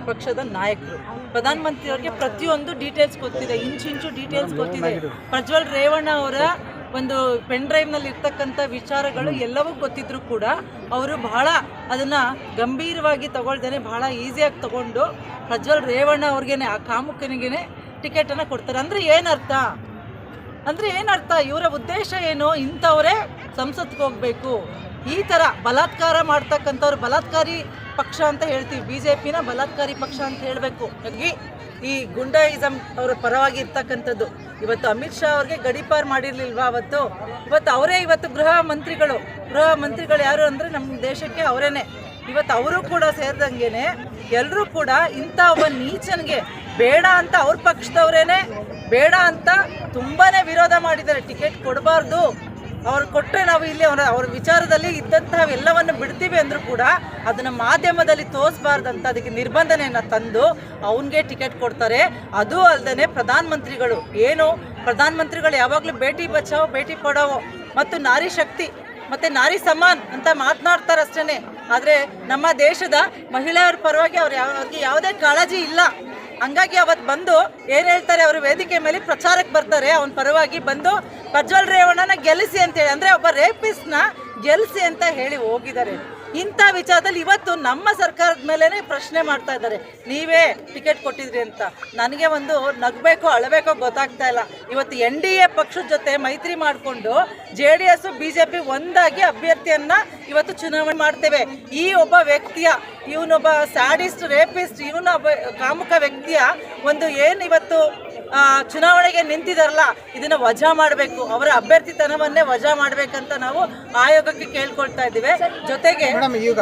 ಪಕ್ಷದ ನಾಯಕರು. ಪ್ರಧಾನಮಂತ್ರಿಯವರಿಗೆ ಪ್ರತಿಯೊಂದು ಡೀಟೇಲ್ಸ್ ಗೊತ್ತಿದೆ, ಇಂಚು ಡೀಟೇಲ್ಸ್ ಗೊತ್ತಿದೆ. ಪ್ರಜ್ವಲ್ ರೇವಣ್ಣ ಅವರ ಒಂದು ಪೆನ್ ಡ್ರೈವ್ನಲ್ಲಿ ಇರ್ತಕ್ಕಂಥ ವಿಚಾರಗಳು ಎಲ್ಲವೂ ಗೊತ್ತಿದ್ರು ಕೂಡ ಅವರು ಬಹಳ ಅದನ್ನು ಗಂಭೀರವಾಗಿ ತಗೊಳ್ದೇನೆ ಬಹಳ ಈಸಿಯಾಗಿ ತಗೊಂಡು ಪ್ರಜ್ವಲ್ ರೇವಣ್ಣ ಅವ್ರಿಗೇನೆ, ಆ ಕಾಮುಕನಿಗೇನೆ ಟಿಕೆಟನ್ನು ಕೊಡ್ತಾರೆ. ಅಂದರೆ ಏನರ್ಥ? ಇವರ ಉದ್ದೇಶ ಏನು? ಇಂಥವರೇ ಸಂಸತ್ಗೆ ಹೋಗಬೇಕು, ಈ ಥರ ಬಲಾತ್ಕಾರ ಮಾಡ್ತಕ್ಕಂಥವ್ರು ಬಲಾತ್ಕಾರಿ ಪಕ್ಷ ಅಂತ ಹೇಳ್ತೀವಿ, BJPನ ಬಲಾತ್ಕಾರಿ ಪಕ್ಷ ಅಂತ ಹೇಳಬೇಕು. ಈ ಗುಂಡಾಯಿಸಮ್ ಅವರ ಪರವಾಗಿ ಇರ್ತಕ್ಕಂಥದ್ದು. ಇವತ್ತು ಅಮಿತ್ ಶಾ ಅವ್ರಿಗೆ ಗಡೀಪಾರು ಮಾಡಿರಲಿಲ್ವಾ? ಇವತ್ತು ಅವರೇ ಗೃಹ ಮಂತ್ರಿಗಳು ಯಾರು ಅಂದರೆ ನಮ್ಮ ದೇಶಕ್ಕೆ ಅವರೇನೆ. ಇವತ್ತು ಅವರು ಕೂಡ ಸೇರಿದಂಗೆನೆ ಎಲ್ಲರೂ ಕೂಡ ಇಂಥ ಒಬ್ಬ ನೀಚನಿಗೆ ಬೇಡ ಅಂತ ಅವ್ರ ಪಕ್ಷದವರೇನೆ ಬೇಡ ಅಂತ ತುಂಬಾ ವಿರೋಧ ಮಾಡಿದ್ದಾರೆ. ಟಿಕೆಟ್ ಕೊಡಬಾರ್ದು, ಅವ್ರು ಕೊಟ್ಟರೆ ನಾವು ಇಲ್ಲಿ ಅವ್ರ ವಿಚಾರದಲ್ಲಿ ಇದ್ದಂತಹ ಎಲ್ಲವನ್ನು ಬಿಡ್ತೀವಿ ಅಂದರೂ ಕೂಡ ಅದನ್ನು ಮಾಧ್ಯಮದಲ್ಲಿ ತೋರಿಸಬಾರ್ದಂತ ಅದಕ್ಕೆ ನಿರ್ಬಂಧನೆಯನ್ನು ತಂದು ಅವನಿಗೆ ಟಿಕೆಟ್ ಕೊಡ್ತಾರೆ. ಅದು ಅಲ್ಲದೆ ಪ್ರಧಾನಮಂತ್ರಿಗಳು ಯಾವಾಗಲೂ ಬೇಟಿ ಬಚಾವೋ ಬೇಟಿ ಪಡಾವೋ ಮತ್ತು ನಾರಿ ಶಕ್ತಿ ಮತ್ತು ನಾರಿ ಸಮಾನ್ ಅಂತ ಮಾತನಾಡ್ತಾರೆ ಅಷ್ಟೇ. ಆದರೆ ನಮ್ಮ ದೇಶದ ಮಹಿಳೆಯರ ಪರವಾಗಿ ಅವ್ರಿಗೆ ಯಾವುದೇ ಕಾಳಜಿ ಇಲ್ಲ. ಹಂಗಾಗಿ ಅವತ್ತು ಬಂದು ಏನು ಹೇಳ್ತಾರೆ, ಅವರು ವೇದಿಕೆ ಮೇಲೆ ಪ್ರಚಾರಕ್ಕೆ ಬರ್ತಾರೆ, ಅವನ ಪರವಾಗಿ ಬಂದು ಪ್ರಜ್ವಲ್ ರೇವಣ್ಣನ ಗೆಲ್ಲಿಸಿ ಅಂತೇಳಿ, ಅಂದರೆ ಒಬ್ಬ ರೇಪಿಸ್ಟ್ನ ಗೆಲ್ಲಿಸಿ ಅಂತ ಹೇಳಿ ಹೋಗಿದ್ದಾರೆ. ಇಂಥ ವಿಚಾರದಲ್ಲಿ ಇವತ್ತು ನಮ್ಮ ಸರ್ಕಾರದ ಮೇಲೇ ಪ್ರಶ್ನೆ ಮಾಡ್ತಾ ಇದ್ದಾರೆ, ನೀವೇ ಟಿಕೆಟ್ ಕೊಟ್ಟಿದ್ರಿ ಅಂತ. ನನಗೆ ಒಂದು ನಗಬೇಕೋ ಅಳಬೇಕೋ ಗೊತ್ತಾಗ್ತಾ ಇಲ್ಲ. ಇವತ್ತು NDA ಪಕ್ಷದ ಜೊತೆ ಮೈತ್ರಿ ಮಾಡಿಕೊಂಡು JDS BJP ಒಂದಾಗಿ ಅಭ್ಯರ್ಥಿಯನ್ನು ಇವತ್ತು ಚುನಾವಣೆ ಮಾಡ್ತೇವೆ. ಈ ಒಬ್ಬ ವ್ಯಕ್ತಿಯ, ಇವನೊಬ್ಬ ಸ್ಯಾಡಿಸ್ಟ್ ರೇಪಿಸ್ಟ್, ಇವನೊಬ್ಬ ಕಾಮುಕ ವ್ಯಕ್ತಿಯ ಒಂದು ಏನು ಇವತ್ತು ಚುನಾವಣೆಗೆ ನಿಂತಿದಾರಲ್ಲ, ಇದನ್ನು ವಜಾ ಮಾಡಬೇಕು, ಅವರ ಅಭ್ಯರ್ಥಿತನವನ್ನೇ ವಜಾ ಮಾಡಬೇಕಂತ ನಾವು ಆಯೋಗಕ್ಕೆ ಕೇಳ್ಕೊಳ್ತಾ ಇದ್ದೀವಿ. ಜೊತೆಗೆ ಈಗ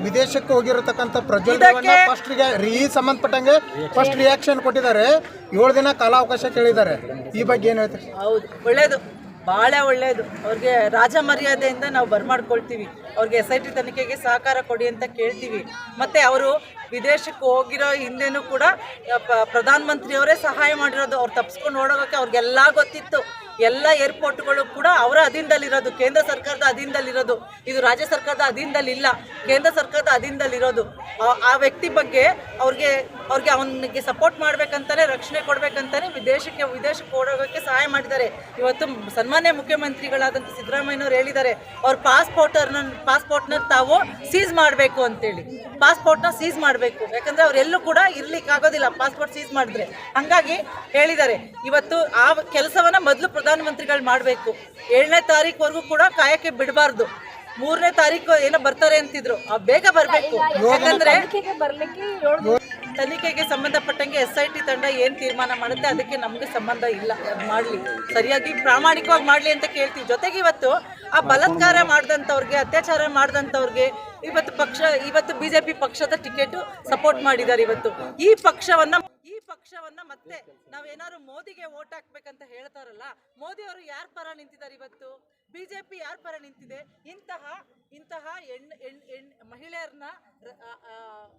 ವಿದೇಶಕ್ಕೆ ಹೋಗಿರತಕ್ಕಂಥ ಪ್ರಜ್ವಲ್ ಈ ಸಂಬಂಧಪಟ್ಟಂಗೆ ಫಸ್ಟ್ ರಿಯಾಕ್ಷನ್ ಕೊಟ್ಟಿದ್ದಾರೆ, 7 ದಿನ ಕಾಲಾವಕಾಶ ಕೇಳಿದ್ದಾರೆ. ಈ ಬಗ್ಗೆ ಏನು ಹೇಳ್ತೀರಿ? ಹೌದು, ಒಳ್ಳೇದು, ಭಾಳ ಒಳ್ಳೆಯದು. ಅವ್ರಿಗೆ ರಾಜ ಮರ್ಯಾದೆಯಿಂದ ನಾವು ಬರ್ಮಾಡ್ಕೊಳ್ತೀವಿ. ಅವ್ರಿಗೆ SIT ತನಿಖೆಗೆ ಸಹಕಾರ ಕೊಡಿ ಅಂತ ಕೇಳ್ತೀವಿ. ಮತ್ತು ಅವರು ವಿದೇಶಕ್ಕೆ ಹೋಗಿರೋ ಹಿಂದೆನೂ ಕೂಡ ಪ್ರಧಾನಮಂತ್ರಿಯವರೇ ಸಹಾಯ ಮಾಡಿರೋದು. ಅವ್ರು ತಪ್ಪಿಸ್ಕೊಂಡು ಓಡೋಗೋಕ್ಕೆ ಅವ್ರಿಗೆಲ್ಲ ಗೊತ್ತಿತ್ತು. ಎಲ್ಲ ಏರ್ಪೋರ್ಟ್ಗಳು ಕೂಡ ಅವರ ಅಧೀನದಲ್ಲಿರೋದು, ಕೇಂದ್ರ ಸರ್ಕಾರದ ಅಧೀನದಲ್ಲಿರೋದು. ಇದು ರಾಜ್ಯ ಸರ್ಕಾರದ ಅಧೀನದಲ್ಲಿಲ್ಲ, ಕೇಂದ್ರ ಸರ್ಕಾರದ ಅಧೀನದಲ್ಲಿರೋದು. ಆ ವ್ಯಕ್ತಿ ಬಗ್ಗೆ ಅವ್ರಿಗೆ ಅವನಿಗೆ ಸಪೋರ್ಟ್ ಮಾಡ್ಬೇಕಂತಾನೆ, ರಕ್ಷಣೆ ಕೊಡ್ಬೇಕಂತಾನೆ ವಿದೇಶಕ್ಕೆ ಓಡೋಗೋಕ್ಕೆ ಸಹಾಯ ಮಾಡಿದ್ದಾರೆ. ಇವತ್ತು ಸನ್ಮಾನ್ಯ ಮುಖ್ಯಮಂತ್ರಿಗಳಾದಂಥ ಸಿದ್ದರಾಮಯ್ಯನವ್ರು ಹೇಳಿದ್ದಾರೆ, ಅವ್ರ ಪಾಸ್ಪೋರ್ಟ್ನ ತಾವು ಸೀಸ್ ಮಾಡಬೇಕು ಅಂತೇಳಿ. ಪಾಸ್ಪೋರ್ಟ್ನ ಸೀಸ್ ಮಾಡಬೇಕು, ಯಾಕಂದರೆ ಅವರೆಲ್ಲೂ ಕೂಡ ಇರ್ಲಿಕ್ಕಾಗೋದಿಲ್ಲ ಪಾಸ್ಪೋರ್ಟ್ ಸೀಸ್ ಮಾಡಿದ್ರೆ. ಹಾಗಾಗಿ ಹೇಳಿದ್ದಾರೆ, ಇವತ್ತು ಆ ಕೆಲಸವನ್ನು ಮೊದಲು ಪ್ರಧಾನಮಂತ್ರಿಗಳು ಮಾಡಬೇಕು. 7ನೇ ತಾರೀಕುವರೆಗೂ ಕೂಡ ಕಾಯಕ್ಕೆ ಬಿಡಬಾರ್ದು. 3ನೇ ತಾರೀಕು ಏನೋ ಬರ್ತಾರೆ ಅಂತಿದ್ರು, ಬೇಗ ಬರಬೇಕು. ಯಾಕಂದರೆ ತನಿಖೆಗೆ ಸಂಬಂಧಪಟ್ಟಂಗೆ SIT ತಂಡ ಏನು ತೀರ್ಮಾನ ಮಾಡುತ್ತೆ ಅದಕ್ಕೆ ನಮಗೆ ಸಂಬಂಧ ಇಲ್ಲ. ಅದು ಮಾಡಲಿ, ಸರಿಯಾಗಿ ಪ್ರಾಮಾಣಿಕವಾಗಿ ಮಾಡಲಿ ಅಂತ ಕೇಳ್ತೀವಿ. ಜೊತೆಗೆ ಇವತ್ತು ಆ ಬಲಾತ್ಕಾರ ಮಾಡಿದಂಥವ್ರಿಗೆ, ಅತ್ಯಾಚಾರ ಮಾಡಿದಂಥವ್ರಿಗೆ ಇವತ್ತು BJP ಪಕ್ಷದ ಟಿಕೆಟು ಸಪೋರ್ಟ್ ಮಾಡಿದ್ದಾರೆ. ಇವತ್ತು ಈ ಪಕ್ಷವನ್ನ ಮತ್ತೆ ನಾವೇನಾದ್ರು ಮೋದಿಗೆ ವೋಟ್ ಹಾಕ್ಬೇಕಂತ ಹೇಳ್ತಾರಲ್ಲ, ಮೋದಿ ಅವರು ಯಾರ ಪರ ನಿಂತಿದ್ದಾರೆ? ಇವತ್ತು BJP ಯಾರ ಪರ ನಿಂತಿದೆ? ಇಂತಹ ಮಹಿಳೆಯರನ್ನ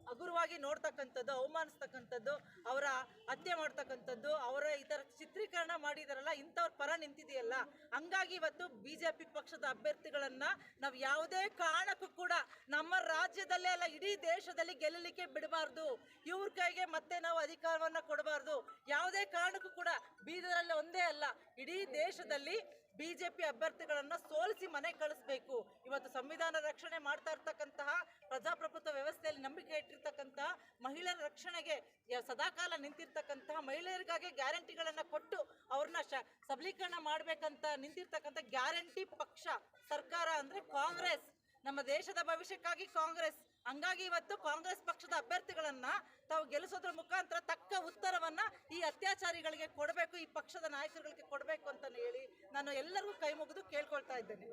ಹಗುರವಾಗಿ ನೋಡ್ತಕ್ಕಂಥದ್ದು, ಅವಮಾನಿಸ್ತಕ್ಕಂಥದ್ದು, ಅವರ ಹತ್ಯೆ ಮಾಡ್ತಕ್ಕಂಥದ್ದು, ಅವರ ಈ ಥರ ಚಿತ್ರೀಕರಣ ಮಾಡಿದಾರಲ್ಲ, ಇಂಥವ್ರ ಪರ ನಿಂತಿದೆಯಲ್ಲ. ಹಂಗಾಗಿ ಇವತ್ತು BJP ಪಕ್ಷದ ಅಭ್ಯರ್ಥಿಗಳನ್ನ ನಾವು ಯಾವುದೇ ಕಾರಣಕ್ಕೂ ಕೂಡ ನಮ್ಮ ರಾಜ್ಯದಲ್ಲೇ ಅಲ್ಲ, ಇಡೀ ದೇಶದಲ್ಲಿ ಗೆಲ್ಲಲಿಕ್ಕೆ ಬಿಡಬಾರ್ದು. ಇವ್ರ ಕೈಗೆ ಮತ್ತೆ ನಾವು ಅಧಿಕಾರವನ್ನ ಕೊಡಬಾರ್ದು. ಯಾವುದೇ ಕಾರಣಕ್ಕೂ ಕೂಡ ಬೀದರಲ್ಲಿ ಒಂದೇ ಅಲ್ಲ, ಇಡೀ ದೇಶದಲ್ಲಿ BJP ಅಭ್ಯರ್ಥಿಗಳನ್ನ ಸೋಲಿಸಿ ಮನೆ ಕಳಿಸ್ಬೇಕು. ಇವತ್ತು ಸಂವಿಧಾನ ರಕ್ಷಣೆ ಮಾಡ್ತಾ ಇರ್ತಕ್ಕಂತಹ, ಪ್ರಜಾಪ್ರಭುತ್ವ ವ್ಯವಸ್ಥೆಯಲ್ಲಿ ನಂಬಿಕೆ ಇಟ್ಟಿರ್ತಕ್ಕಂತಹ, ಮಹಿಳೆಯರ ರಕ್ಷಣೆಗೆ ಸದಾಕಾಲ ನಿಂತಿರ್ತಕ್ಕಂತಹ, ಮಹಿಳೆಯರಿಗಾಗಿ ಗ್ಯಾರಂಟಿಗಳನ್ನ ಕೊಟ್ಟು ಅವ್ರನ್ನ ಸಬಲೀಕರಣ ಮಾಡ್ಬೇಕಂತ ನಿಂತಿರ್ತಕ್ಕಂಥ ಗ್ಯಾರಂಟಿ ಪಕ್ಷ ಸರ್ಕಾರ ಅಂದ್ರೆ ಕಾಂಗ್ರೆಸ್. ನಮ್ಮ ದೇಶದ ಭವಿಷ್ಯಕ್ಕಾಗಿ ಕಾಂಗ್ರೆಸ್. ಹಂಗಾಗಿ ಇವತ್ತು ಕಾಂಗ್ರೆಸ್ ಪಕ್ಷದ ಅಭ್ಯರ್ಥಿಗಳನ್ನ ತಾವು ಗೆಲ್ಲಿಸೋದ್ರ ಮುಖಾಂತರ ತಕ್ಕ ಉತ್ತರವನ್ನ ಈ ಅತ್ಯಾಚಾರಿಗಳಿಗೆ ಕೊಡಬೇಕು, ಈ ಪಕ್ಷದ ನಾಯಕರುಗಳಿಗೆ ಕೊಡಬೇಕು ಅಂತ ಹೇಳಿ ನಾನು ಎಲ್ಲರಿಗೂ ಕೈ ಮುಗಿದು ಕೇಳ್ಕೊಳ್ತಾ ಇದ್ದೇನೆ.